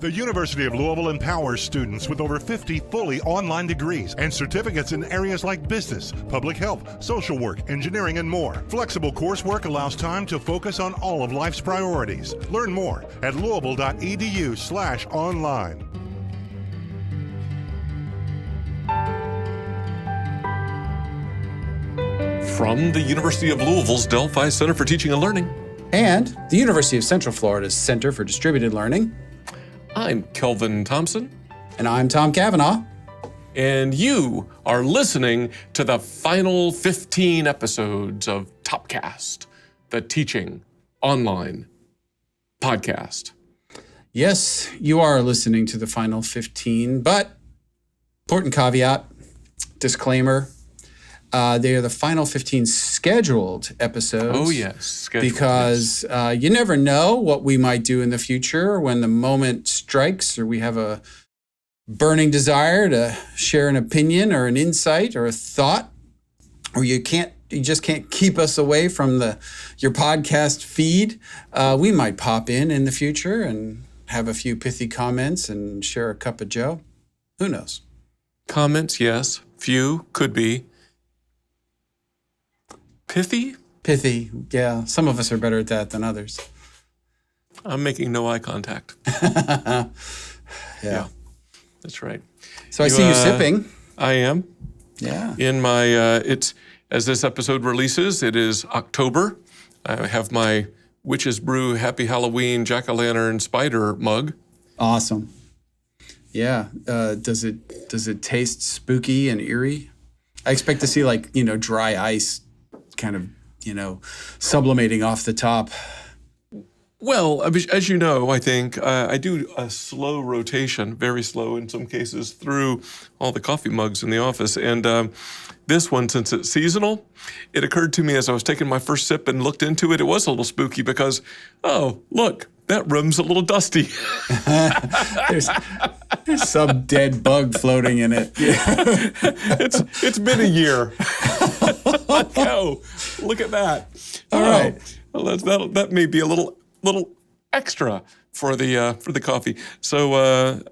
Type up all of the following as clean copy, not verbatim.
The University of Louisville empowers students with over 50 fully online degrees and certificates in areas like business, public health, social work, engineering, and more. Flexible coursework allows time to focus on all of life's priorities. Learn more at louisville.edu/online. From the University of Louisville's Delphi Center for Teaching and Learning. And the University of Central Florida's Center for Distributed Learning. I'm Kelvin Thompson. And I'm Tom Cavanaugh. And you are listening to the final 15 episodes of Topcast, the Teaching Online podcast. Yes, you are listening to the final 15, but important caveat, disclaimer, they are the final 15 scheduled episodes. Oh, yes. Scheduled, because you never know what we might do in the future when the moment strikes or we have a burning desire to share an opinion or an insight or a thought, or you just can't keep us away from your podcast feed. We might pop in the future and have a few pithy comments and share a cup of joe. Who knows? Comments, yes. Few, could be. Pithy? Pithy, yeah. Some of us are better at that than others. I'm making no eye contact. Yeah. That's right. So I see you sipping. I am. Yeah. In my, as this episode releases, it is October. I have my Witch's Brew Happy Halloween Jack-o'-lantern spider mug. Awesome. Yeah. Does it taste spooky and eerie? I expect to see dry ice kind of, sublimating off the top. Well, as you know, I think I do a slow rotation, very slow in some cases, through all the coffee mugs in the office. And this one, since it's seasonal, it occurred to me as I was taking my first sip and looked into it, it was a little spooky because, oh, look, that room's a little dusty. There's some dead bug floating in it. It's been a year. Oh, look at that. All right. Well, that may be a little extra for the coffee. So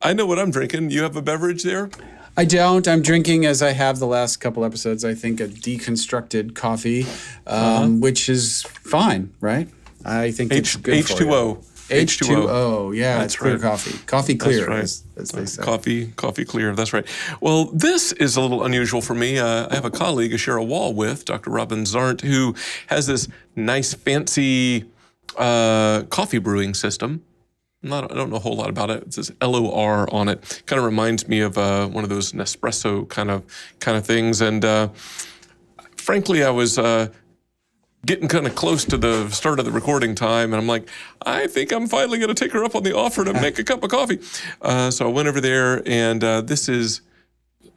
I know what I'm drinking. You have a beverage there? I don't. I'm drinking, as I have the last couple episodes, I think a deconstructed coffee, which is fine, right? I think it's good H2O. for you. H2O. Yeah, That's it's clear right. coffee. Coffee clear, That's right. as they say. Coffee clear. That's right. Well, this is a little unusual for me. I have a colleague I share a wall with, Dr. Robin Zarnt, who has this nice, fancy coffee brewing system. I don't know a whole lot about it. It says LOR on it. Kind of reminds me of one of those Nespresso kind of things. And frankly, I was getting kind of close to the start of the recording time, and I'm like, I think I'm finally going to take her up on the offer to make a cup of coffee. So I went over there, and this is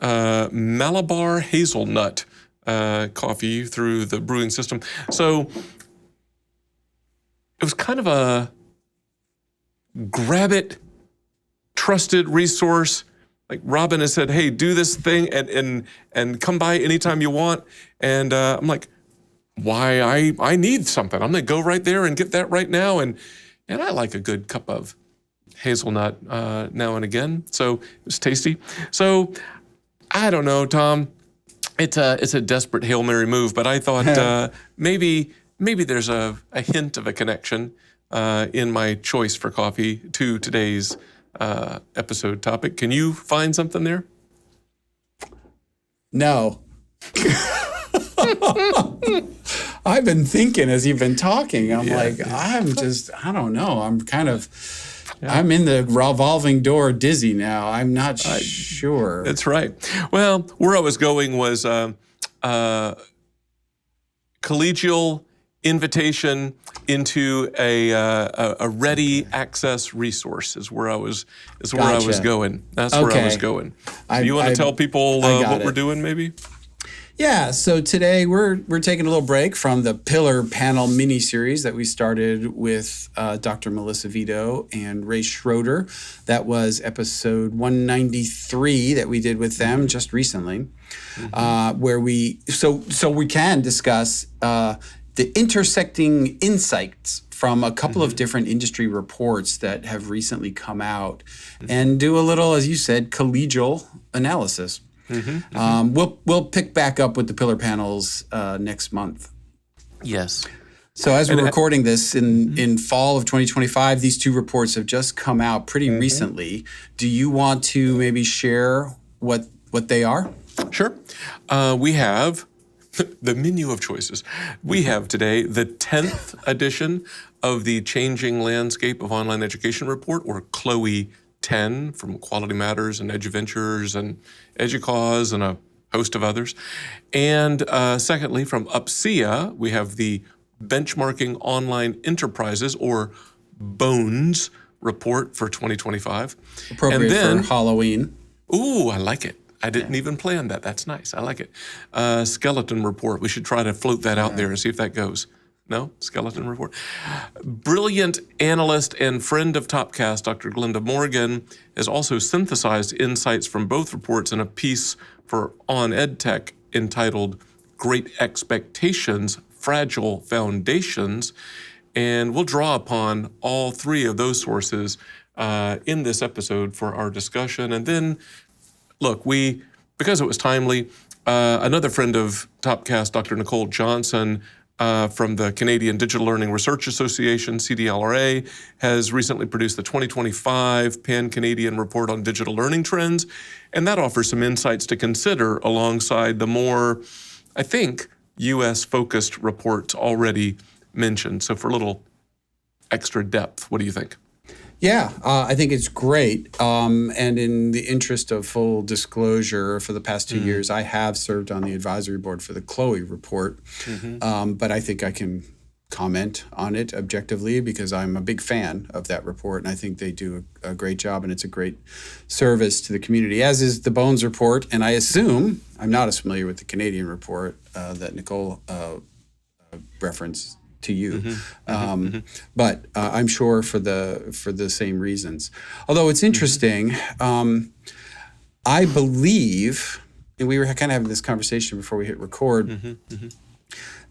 Malabar hazelnut coffee through the brewing system. So it was kind of a grab it, trusted resource. Like Robin has said, hey, do this thing and come by anytime you want. And I'm like, why I need something. I'm going to go right there and get that right now. And I like a good cup of hazelnut now and again. So it was tasty. So I don't know, Tom. It's a desperate Hail Mary move, but I thought maybe there's a hint of a connection in my choice for coffee to today's episode topic. Can you find something there? No. I've been thinking as you've been talking. I don't know. I'm in the revolving door dizzy now. I'm not sure. That's right. Well, where I was going was collegial invitation into a ready access resource is where I was going. That's where I was going. You want to tell people what we're doing, maybe? Yeah, so today we're taking a little break from the Pillar Panel mini-series that we started with Dr. Melissa Vito and Ray Schroeder. That was episode 193 that we did with them just recently, where we can discuss the intersecting insights from a couple of different industry reports that have recently come out, and do a little, as you said, collegial analysis. We'll pick back up with the pillar panels next month. Yes. So as we're recording this in fall of 2025, these two reports have just come out pretty recently. Do you want to maybe share what they are? Sure. We have the menu of choices. We have today the 10th edition of the Changing Landscape of Online Education Report, or CLOE 10, from Quality Matters and EduVentures and EDUCAUSE and a host of others. And secondly, from UPSEA, we have the Benchmarking Online Enterprises, or BONES, report for 2025. Appropriate for Halloween. Ooh, I like it. I didn't even plan that. That's nice. I like it. Skeleton report. We should try to float that out there and see if that goes. No? Skeleton report. Brilliant analyst and friend of Topcast, Dr. Glenda Morgan, has also synthesized insights from both reports in a piece for On EdTech entitled Great Expectations, Fragile Foundations. And we'll draw upon all three of those sources in this episode for our discussion. And then, look, because it was timely, another friend of Topcast, Dr. Nicole Johnson, from the Canadian Digital Learning Research Association, CDLRA, has recently produced the 2025 Pan-Canadian Report on Digital Learning Trends, and that offers some insights to consider alongside the more, I think, U.S.-focused reports already mentioned. So for a little extra depth, what do you think? Yeah, I think it's great. And in the interest of full disclosure, for the past 2 years, I have served on the advisory board for the CLOE report. But I think I can comment on it objectively because I'm a big fan of that report, and I think they do a great job, and it's a great service to the community, as is the BONES report. And I assume, I'm not as familiar with the Canadian report that Nicole referenced to you, but I'm sure for the same reasons. Although it's interesting, I believe, and we were kind of having this conversation before we hit record,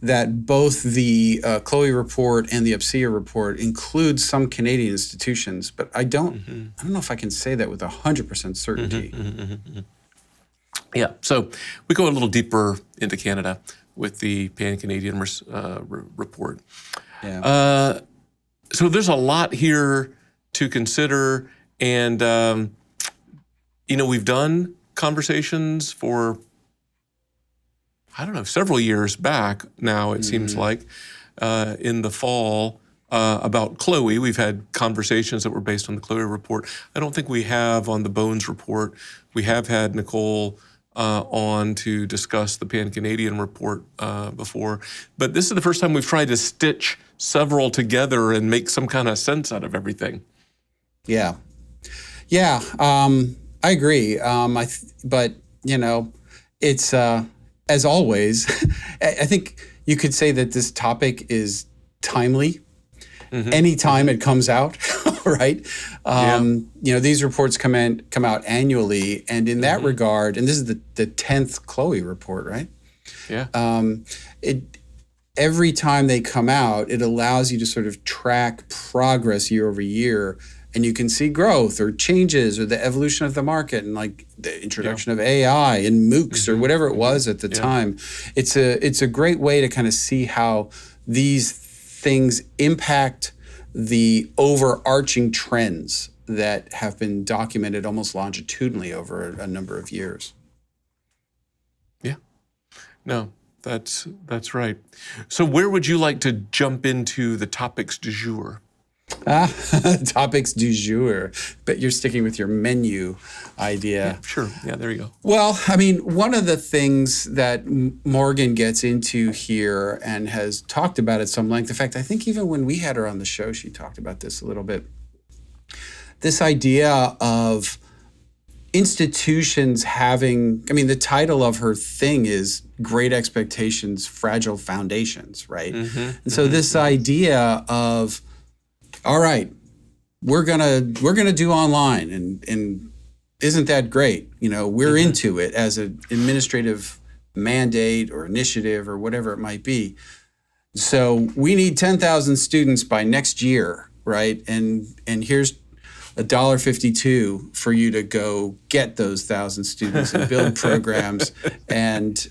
that both the CLOE report and the UPSEA report include some Canadian institutions, but I don't know if I can say that with 100% certainty. Yeah, so we go a little deeper into Canada with the Pan-Canadian report. Yeah. So there's a lot here to consider, and we've done conversations for, several years back now, it seems like, in the fall about CLOE. We've had conversations that were based on the CLOE report. I don't think we have on the BONES report. We have had Nicole on to discuss the Pan-Canadian report before. But this is the first time we've tried to stitch several together and make some kind of sense out of everything. Yeah. I agree. But it's as always. I think you could say that this topic is timely. Anytime it comes out, right? These reports come out annually, and in that regard, and this is the 10th CLOE report, right? Yeah. Every time they come out, it allows you to sort of track progress year over year, and you can see growth or changes or the evolution of the market, and like the introduction of AI and MOOCs or whatever it was at the time. It's a great way to kind of see how these things impact the overarching trends that have been documented almost longitudinally over a number of years. Yeah. No, that's right. So where would you like to jump into the topics du jour? Topics du jour. Bet you're sticking with your menu idea. Yeah, sure. Yeah, there you go. Well, I mean, one of the things that Morgan gets into here and has talked about at some length, in fact, I think even when we had her on the show, she talked about this a little bit. This idea of institutions having, the title of her thing is Great Expectations, Fragile Foundations, right? And so this idea of, all right, we're gonna do online, and isn't that great? We're into it as an administrative mandate or initiative or whatever it might be. So we need 10,000 students by next year, right? And here's $1.52 for you to go get those 1,000 students and build programs and,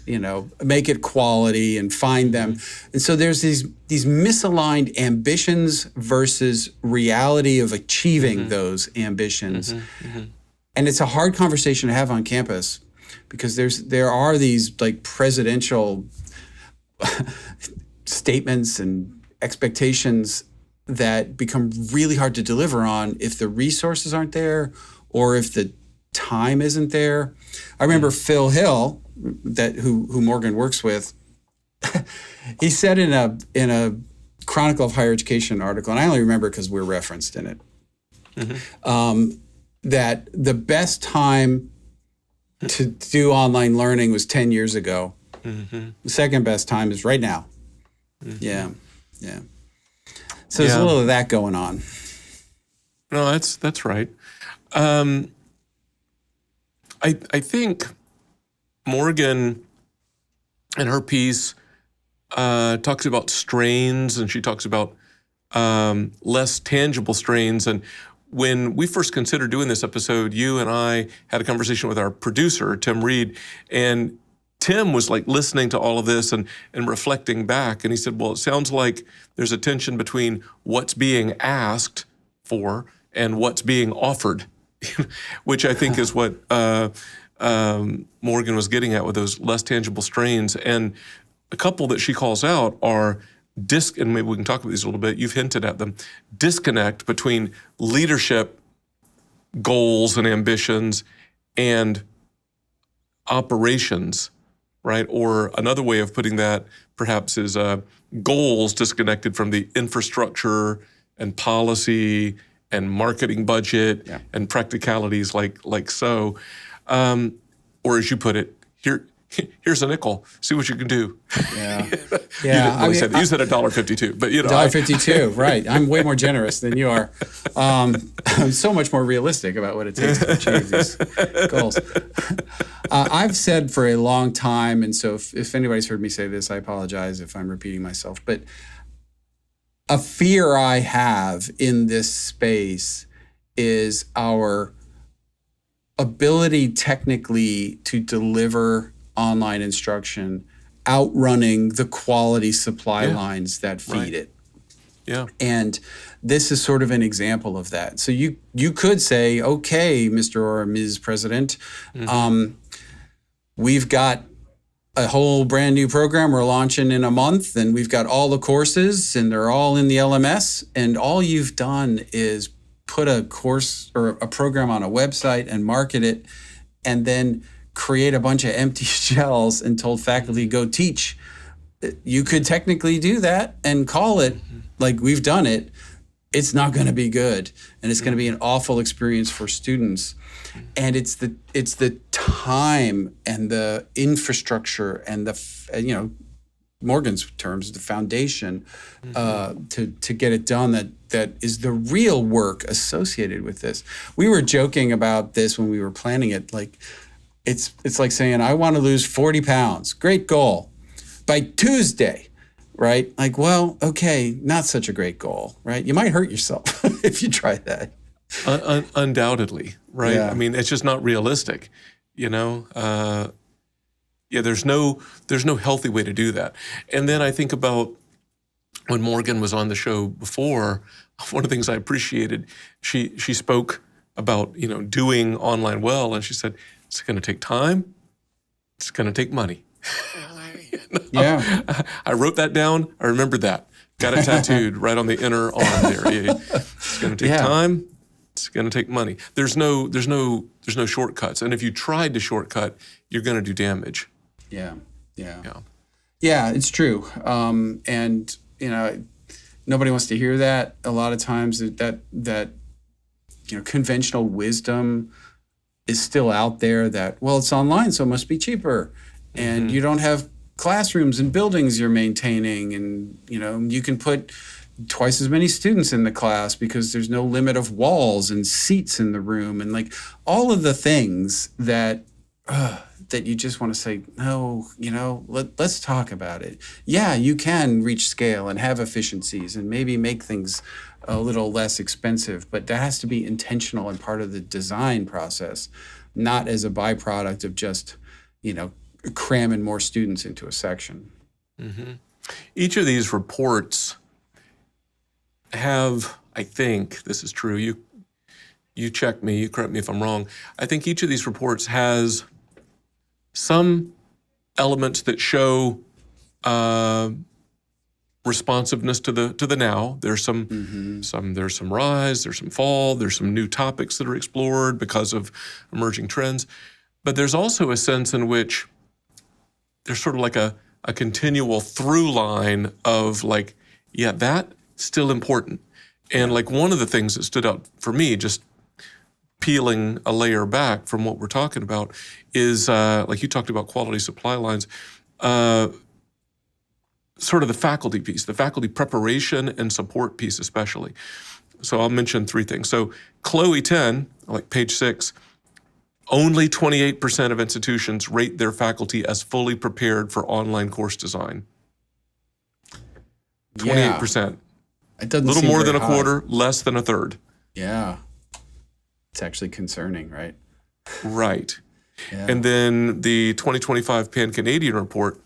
make it quality and find them. And so there's these misaligned ambitions versus reality of achieving those ambitions. And it's a hard conversation to have on campus because there are these like presidential statements and expectations that become really hard to deliver on if the resources aren't there or if the time isn't there. I remember Phil Hill, who Morgan works with, he said in a Chronicle of Higher Education article, and I only remember because we're referenced in it, that the best time to do online learning was 10 years ago. The second best time is right now. Yeah. So there's a little of that going on. No, that's right. I think Morgan in her piece talks about strains, and she talks about less tangible strains. And when we first considered doing this episode, you and I had a conversation with our producer, Tim Reed, and Tim was like listening to all of this and reflecting back. And he said, well, it sounds like there's a tension between what's being asked for and what's being offered, which I think is what Morgan was getting at with those less tangible strains. And a couple that she calls out are and maybe we can talk about these a little bit. You've hinted at them. Disconnect between leadership goals and ambitions and operations, right? Or another way of putting that perhaps is goals disconnected from the infrastructure and policy and marketing budget and practicalities like so. Or as you put it, here's a nickel. See what you can do. Yeah. You said $1.52, but $1.52, right. I'm way more generous than you are. I'm so much more realistic about what it takes to achieve these goals. I've said for a long time, and so if anybody's heard me say this, I apologize if I'm repeating myself, but a fear I have in this space is our ability technically to deliver online instruction outrunning the quality supply lines that feed it. Yeah. And this is sort of an example of that. So you could say, okay, Mr. or Ms. President, we've got a whole brand new program we're launching in a month, and we've got all the courses, and they're all in the LMS, and all you've done is put a course or a program on a website and market it, and then create a bunch of empty shells and told faculty, go teach. You could technically do that and call it like we've done it. It's not going to be good, and it's going to be an awful experience for students. And it's the time and the infrastructure and the Morgan's terms, the foundation to get it done that is the real work associated with this. We were joking about this when we were planning it. Like it's like saying, I want to lose 40 pounds. Great goal. By Tuesday, right? Like, well, okay, not such a great goal, right? You might hurt yourself if you try that. Undoubtedly, right? Yeah. I mean, it's just not realistic, there's no healthy way to do that. And then I think about when Morgan was on the show before, one of the things I appreciated, she spoke about, doing online well, and she said, it's going to take time, it's going to take money. Yeah. I wrote that down. I remembered that. Got it tattooed right on the inner arm there. It's going to take time. It's going to take money. There's no shortcuts. And if you tried to shortcut, you're going to do damage. Yeah, it's true. And nobody wants to hear that. A lot of times that conventional wisdom is still out there that, well, it's online, so it must be cheaper. And you don't have classrooms and buildings you're maintaining, and you can put twice as many students in the class because there's no limit of walls and seats in the room, and like all of the things that that you just want to say, no, let's talk about it. Yeah, you can reach scale and have efficiencies and maybe make things a little less expensive, but that has to be intentional and part of the design process, not as a byproduct of just, cramming more students into a section. Mm-hmm. Each of these reports have, I think, this is true, you check me, you correct me if I'm wrong, I think each of these reports has some elements that show responsiveness to the now. There's there's some rise, there's some fall, there's some new topics that are explored because of emerging trends. But there's also a sense in which there's sort of like a continual through line of like, yeah, that's still important. And like one of the things that stood out for me, just peeling a layer back from what we're talking about, is like you talked about quality supply lines, sort of the faculty piece, the faculty preparation and support piece especially. So I'll mention three things. So Chloe 10, like page 6, only 28% of institutions rate their faculty as fully prepared for online course design. 28%. It doesn't a little seem more very than a high. quarter, less than a third. Yeah. It's actually concerning, right? Right. Yeah. And then the 2025 Pan-Canadian report,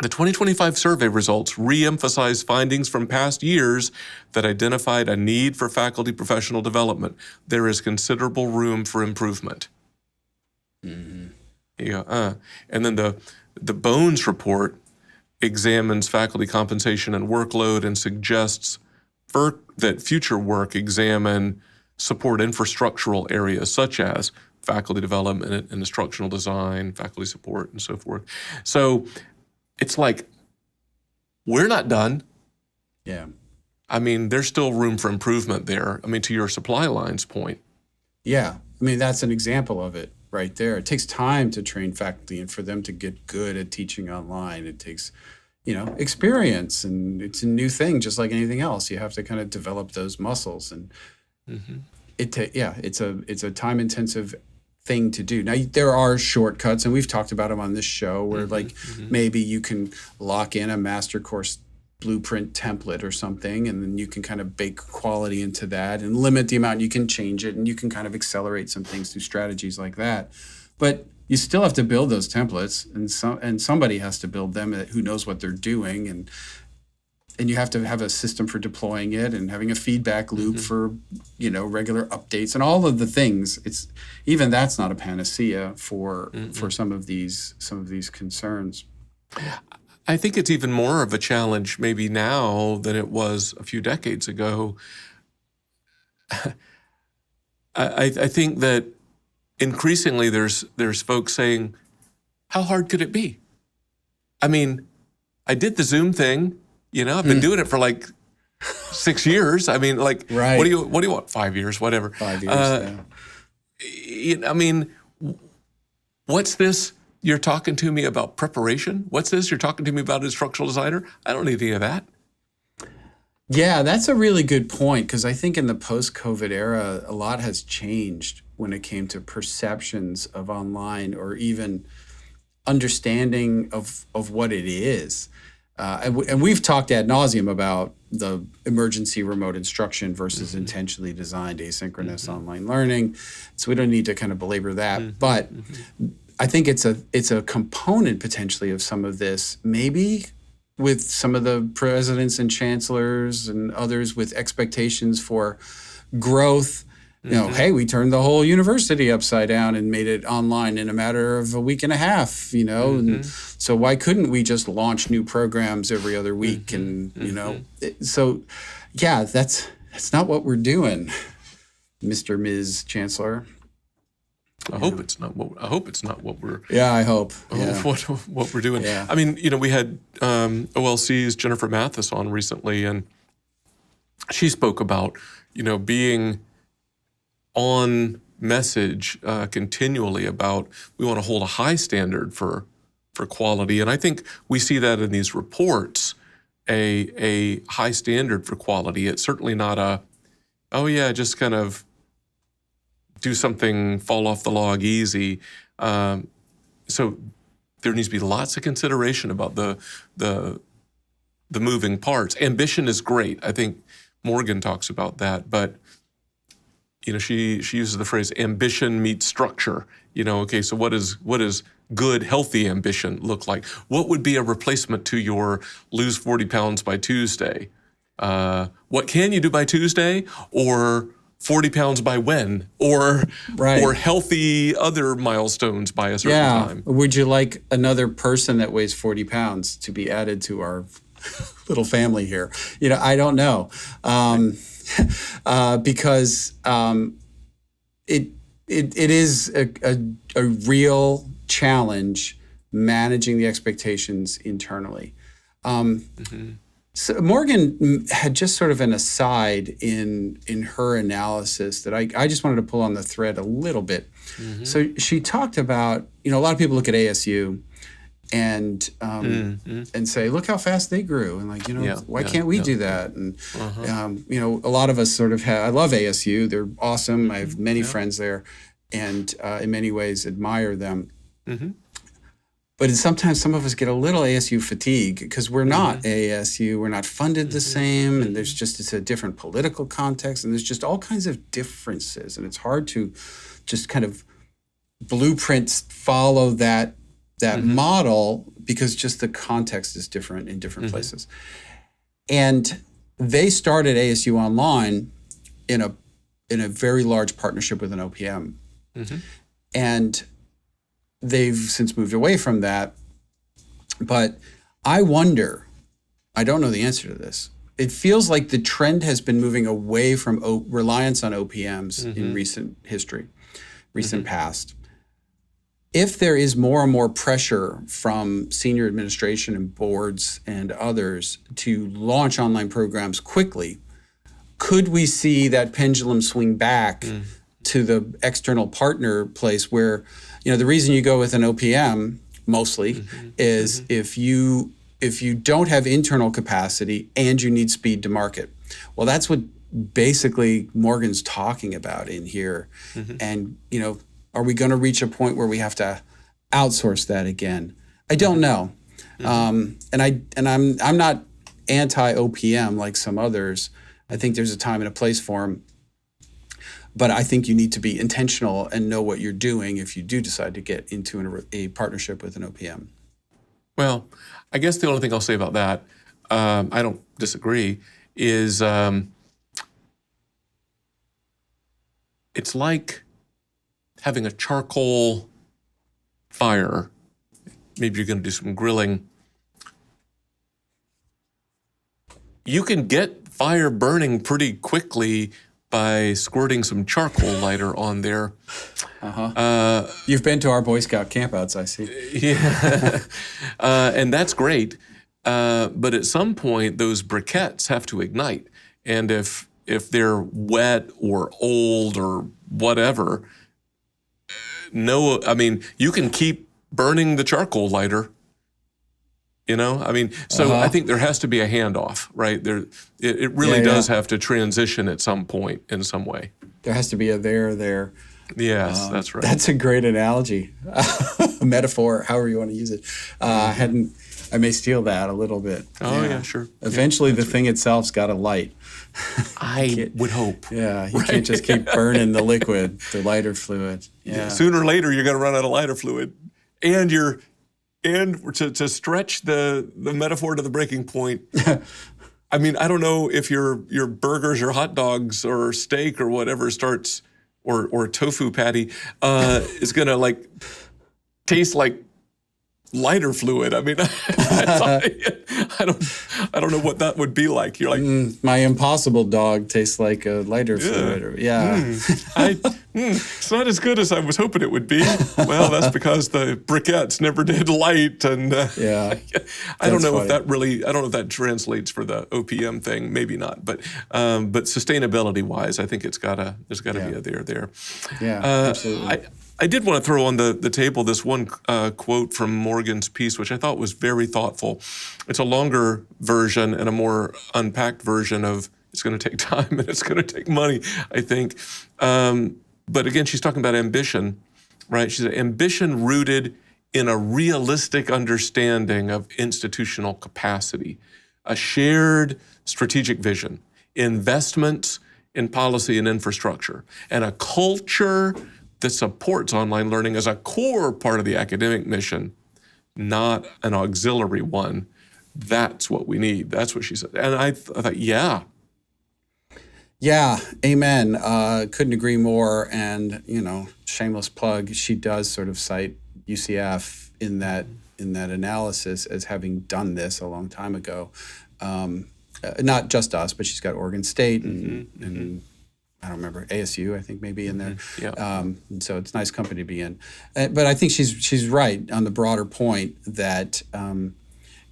the 2025 survey results re-emphasize findings from past years that identified a need for faculty professional development. There is considerable room for improvement. Mm-hmm. Yeah. And then the Bones report examines faculty compensation and workload and suggests that future work examine support infrastructural areas such as faculty development and instructional design, faculty support, and so forth. So it's like, we're not done. Yeah. I mean, there's still room for improvement there. I mean, to your supply lines point. Yeah. I mean, that's an example of it right there. It takes time to train faculty and for them to get good at teaching online. It takes, experience, and it's a new thing, just like anything else. You have to kind of develop those muscles, and it's a time intensive thing to do. Now, there are shortcuts, and we've talked about them on this show, where maybe you can lock in a master course blueprint template or something, and then you can kind of bake quality into that and limit the amount you can change it, and you can kind of accelerate some things through strategies like that. But you still have to build those templates, and somebody has to build them who knows what they're doing, and you have to have a system for deploying it and having a feedback loop for regular updates and all of the things. It's even that's not a panacea for some of these concerns. I think it's even more of a challenge maybe now than it was a few decades ago. I think that increasingly there's folks saying, how hard could it be? I mean, I did the Zoom thing, I've been doing it for like 6 years. I mean, like, right. What do you want? 5 years, whatever. 5 years, yeah. I mean, what's this? You're talking to me about preparation? What's this? You're talking to me about instructional designer? I don't need any of that. Yeah, that's a really good point, because I think in the post-COVID era, a lot has changed when it came to perceptions of online or even understanding of what it is. And we've talked ad nauseum about the emergency remote instruction versus intentionally designed asynchronous online learning. So we don't need to kind of belabor that. But I think it's a component potentially of some of this, maybe with some of the presidents and chancellors and others with expectations for growth. Hey, we turned the whole university upside down and made it online in a matter of a week and a half, and so why couldn't we just launch new programs every other week? And, so yeah, that's not what we're doing, Mr. Ms. Chancellor. I hope it's not what we're. Yeah, I hope. Yeah. What we're doing. Yeah. I mean, we had OLC's Jennifer Mathis on recently, and she spoke about, being on message continually about we want to hold a high standard for quality, and I think we see that in these reports, a high standard for quality. It's certainly not just kind of do something fall off the log easy. So there needs to be lots of consideration about the moving parts. Ambition is great. I think Morgan talks about that, but she uses the phrase ambition meets structure. Okay, so what does good, healthy ambition look like? What would be a replacement to your lose 40 pounds by Tuesday? What can you do by Tuesday? Or 40 pounds by when? Or healthy other milestones by a certain time? Would you like another person that weighs 40 pounds to be added to our little family here? I don't know. Because it is a real challenge managing the expectations internally. So Morgan had just sort of an aside in her analysis that I just wanted to pull on the thread a little bit. So she talked about, a lot of people look at ASU and say, look how fast they grew, and why can't we do that? And a lot of us sort of I love ASU. They're awesome. I have many friends there, and in many ways admire them. But sometimes some of us get a little ASU fatigue because we're not ASU. We're not funded the same, and it's a different political context, and there's just all kinds of differences, and it's hard to just kind of blueprints follow that model because just the context is different in different places. And they started ASU Online in a very large partnership with an OPM. And they've since moved away from that. But I wonder, I don't know the answer to this. It feels like the trend has been moving away from reliance on OPMs in recent history, recent past. If there is more and more pressure from senior administration and boards and others to launch online programs quickly, could we see that pendulum swing back to the external partner place where, the reason you go with an OPM mostly is if you don't have internal capacity and you need speed to market. Well, that's what basically Morgan's talking about in here. And, are we going to reach a point where we have to outsource that again? I don't know. And I'm not anti-OPM like some others. I think there's a time and a place for them. But I think you need to be intentional and know what you're doing if you do decide to get into a partnership with an OPM. Well, I guess the only thing I'll say about that, I don't disagree, is it's like having a charcoal fire. Maybe you're going to do some grilling. You can get fire burning pretty quickly by squirting some charcoal lighter on there. You've been to our Boy Scout campouts, I see. Yeah, and that's great. But at some point, those briquettes have to ignite. And if they're wet or old or whatever, you can keep burning the charcoal lighter. I think there has to be a handoff, right? It really does have to transition at some point in some way. There has to be a there. Yes, that's right. That's a great analogy, a metaphor, however you want to use it. I may steal that a little bit. Oh, yeah, sure. Eventually, the thing itself's got a light. I would hope. Yeah, you can't just keep burning the liquid, the lighter fluid. Yeah. Sooner or later, you're going to run out of lighter fluid, and to stretch the metaphor to the breaking point. I don't know if your burgers or hot dogs or steak or whatever starts or tofu patty is going to taste like lighter fluid. I don't know what that would be like. You're like, my Impossible dog tastes like a lighter fluid. It's not as good as I was hoping it would be. Well, that's because the briquettes never did light, and I don't know if that translates for the OPM thing. Maybe not, but sustainability wise, I think there's got to be a there. Yeah, absolutely. I did want to throw on the table this one quote from Morgan's piece, which I thought was very thoughtful. It's a longer version and a more unpacked version of it's going to take time and it's going to take money, I think. But again, she's talking about ambition, right? She's ambition rooted in a realistic understanding of institutional capacity, a shared strategic vision, investments in policy and infrastructure, and a culture that supports online learning as a core part of the academic mission, not an auxiliary one. That's what we need. That's what she said. And I thought, yeah. Yeah, amen. Couldn't agree more. And, shameless plug, she does sort of cite UCF in that analysis as having done this a long time ago. Not just us, but she's got Oregon State and I don't remember, ASU, I think maybe in there. Yeah. So it's nice company to be in. But I think she's right on the broader point that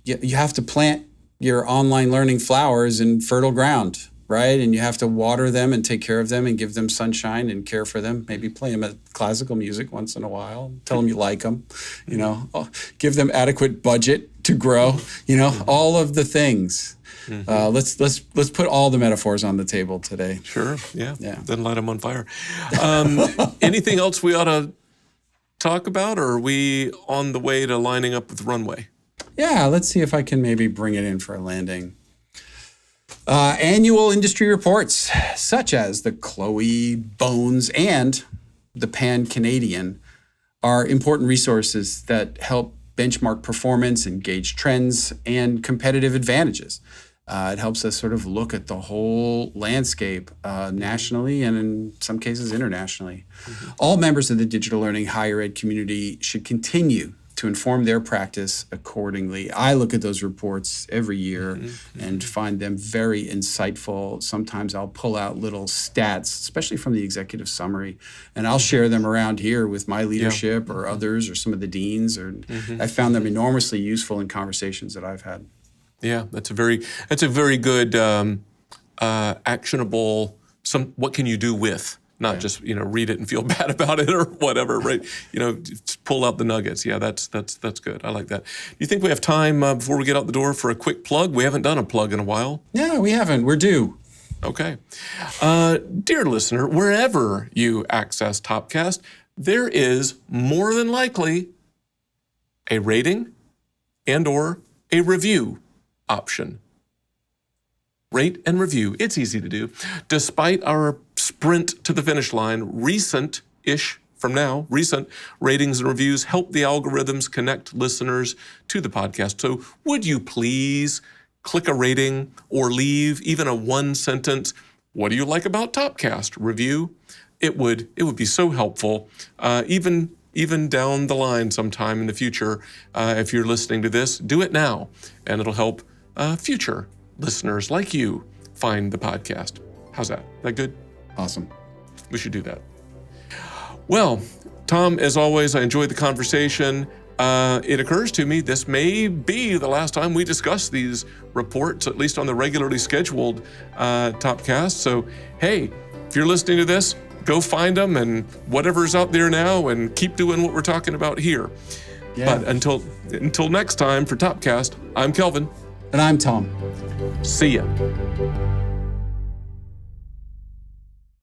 you have to plant your online learning flowers in fertile ground, right? And you have to water them and take care of them and give them sunshine and care for them. Maybe play them at classical music once in a while. Tell them you like them, give them adequate budget to grow, all of the things. Let's put all the metaphors on the table today. Sure, yeah. Then light them on fire. Anything else we ought to talk about, or are we on the way to lining up with Runway? Yeah, let's see if I can maybe bring it in for a landing. Annual industry reports, such as the Chloe, Bones, and the Pan-Canadian, are important resources that help benchmark performance and gauge trends and competitive advantages. It helps us sort of look at the whole landscape nationally and in some cases internationally. All members of the digital learning higher ed community should continue to inform their practice accordingly. I look at those reports every year and find them very insightful. Sometimes I'll pull out little stats, especially from the executive summary, and I'll share them around here with my leadership or others or some of the deans. I found them enormously useful in conversations that I've had. Yeah, that's a very good actionable. What can you do with? Not just read it and feel bad about it or whatever, right? Just pull out the nuggets. Yeah, that's good. I like that. Do you think we have time before we get out the door for a quick plug? We haven't done a plug in a while. Yeah, we haven't. We're due. Okay, dear listener, wherever you access Topcast, there is more than likely a rating and/or a review option. Rate and review. It's easy to do. Despite our sprint to the finish line, recent-ish from now, recent ratings and reviews help the algorithms connect listeners to the podcast. So would you please click a rating or leave even a one-sentence, what do you like about Topcast review? It would be so helpful, even down the line sometime in the future. If you're listening to this, do it now, and it'll help future listeners like you find the podcast. How's that? That good? Awesome. We should do that. Well, Tom, as always, I enjoyed the conversation. It occurs to me this may be the last time we discuss these reports, at least on the regularly scheduled Topcast. So, hey, if you're listening to this, go find them and whatever's out there now and keep doing what we're talking about here. Yeah. But until next time for Topcast, I'm Kelvin. And I'm Tom. See ya.